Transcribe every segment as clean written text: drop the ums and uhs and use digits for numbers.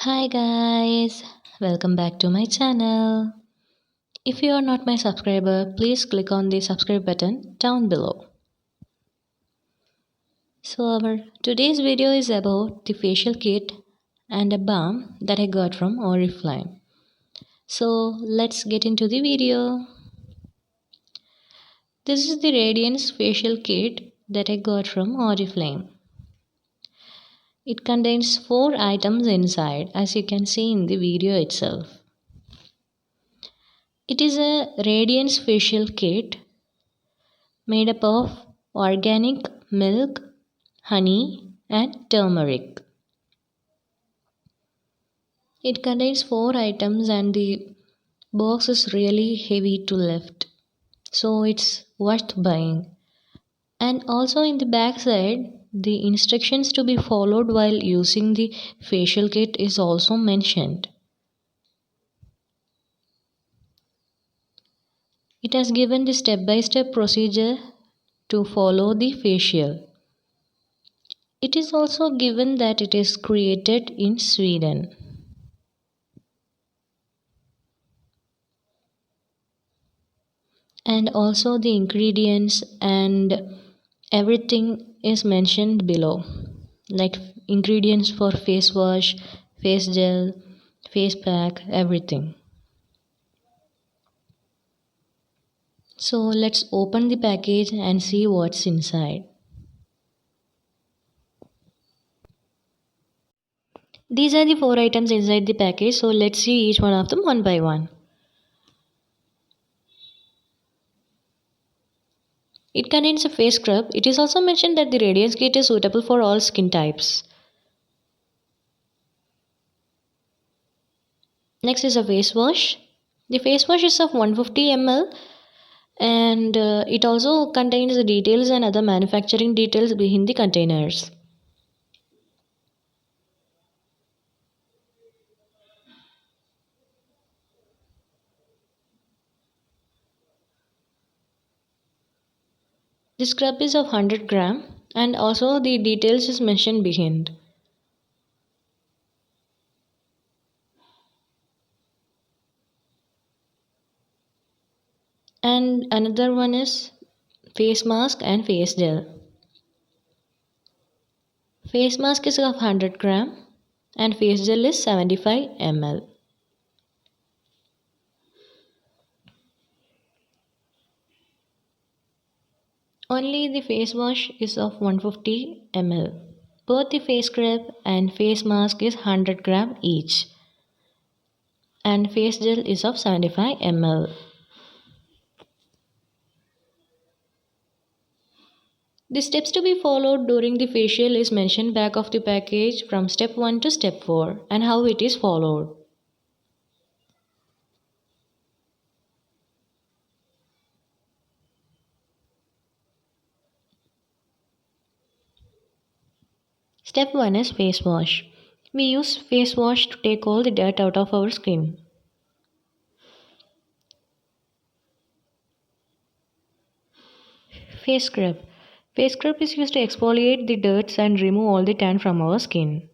Hi guys, welcome back to my channel. If you are not my subscriber, please click on the subscribe button down below. So our today's video is about the facial kit and a balm that I got from Oriflame. So let's get into the video. This is the Radiance facial kit that I got from Oriflame. It contains 4 items inside, as you can see in the video itself. It is a Radiance facial kit made up of organic milk, honey, and turmeric. It contains 4 items and the box is really heavy to lift, so it's worth buying. And also in the back side, the instructions to be followed while using the facial kit is also mentioned. It has given the step-by-step procedure to follow the facial. It is also given that it is created in Sweden. And also the ingredients and everything is mentioned below, like ingredients for face wash, face gel, face pack, everything. So let's open the package and see what's inside. These are the 4 items inside the package, so let's see each one of them one by one. It contains a face scrub. It is also mentioned that the Radiance kit is suitable for all skin types. Next is a face wash. The face wash is of 150 ml and it also contains the details and other manufacturing details behind the containers. The scrub is of 100 gram and also the details is mentioned behind. And another one is face mask and face gel. Face mask is of 100 gram and face gel is 75 ml. Only the face wash is of 150 ml. Both the face scrub and face mask is 100 gram each. And face gel is of 75 ml. The steps to be followed during the facial is mentioned back of the package from step 1 to step 4 and how it is followed. Step 1 is face wash. We use face wash to take all the dirt out of our skin. Face scrub. Face scrub is used to exfoliate the dirt and remove all the tan from our skin.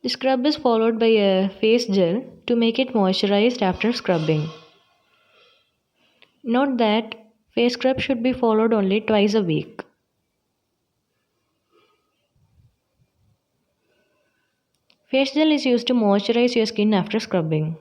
The scrub is followed by a face gel to make it moisturized after scrubbing. Note that face scrub should be followed only twice a week. Face gel is used to moisturize your skin after scrubbing.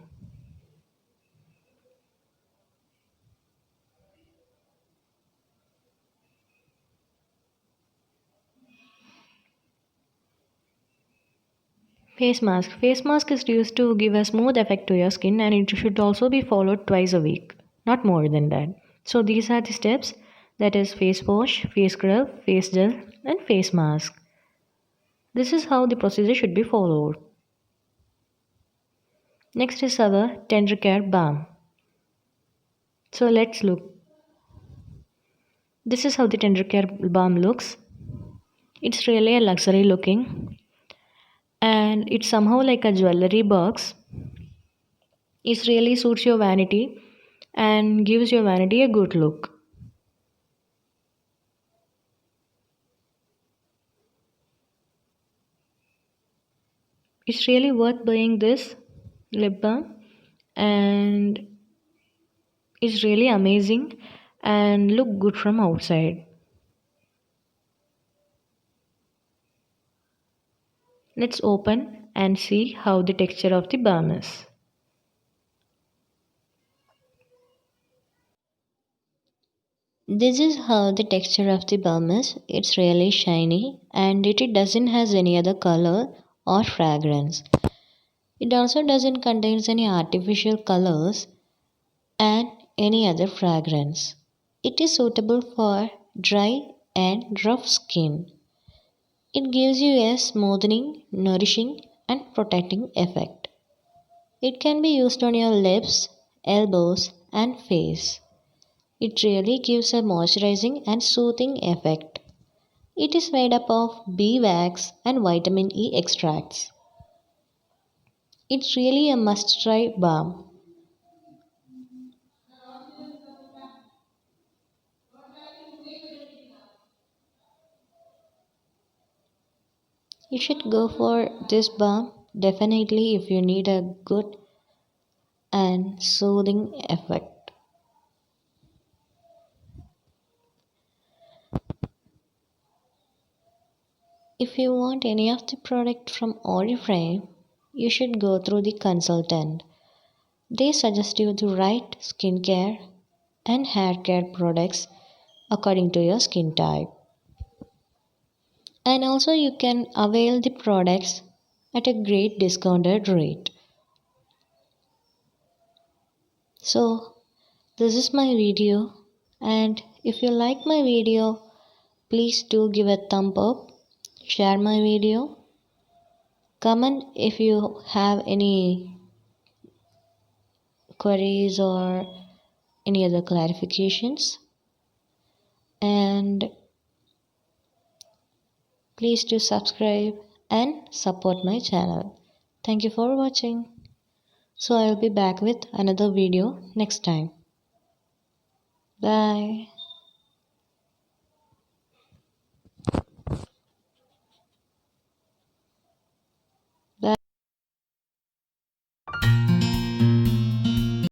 Face mask. Face mask is used to give a smooth effect to your skin and it should also be followed twice a week, not more than that. So these are the steps, that is face wash, face scrub, face gel and face mask. This is how the procedure should be followed. Next is our tender care balm. So let's look. This is how the tender care balm looks. It's really a luxury looking and it's somehow like a jewelry box. It really suits your vanity and gives your vanity a good look. It's really worth buying this lip balm, and it's really amazing and look good from outside. Let's open and see how the texture of the balm is. This is how the texture of the balm is. It's really shiny and it doesn't has any other color or fragrance. It also doesn't contain any artificial colors and any other fragrance. It is suitable for dry and rough skin. It gives you a smoothing, nourishing and protecting effect. It can be used on your lips, elbows and face. It really gives a moisturizing and soothing effect. It is made up of beeswax and vitamin E extracts. It's really a must try balm. You should go for this balm definitely if you need a good and soothing effect. If you want any of the product from Oriflame, you should go through the consultant. They suggest you the right skincare and hair care products according to your skin type. And also you can avail the products at a great discounted rate. So this is my video, and if you like my video, please do give a thumb up, share my video, comment if you have any queries or any other clarifications, and please do subscribe and support my channel. Thank you for watching. So I will be back with another video next time. Bye.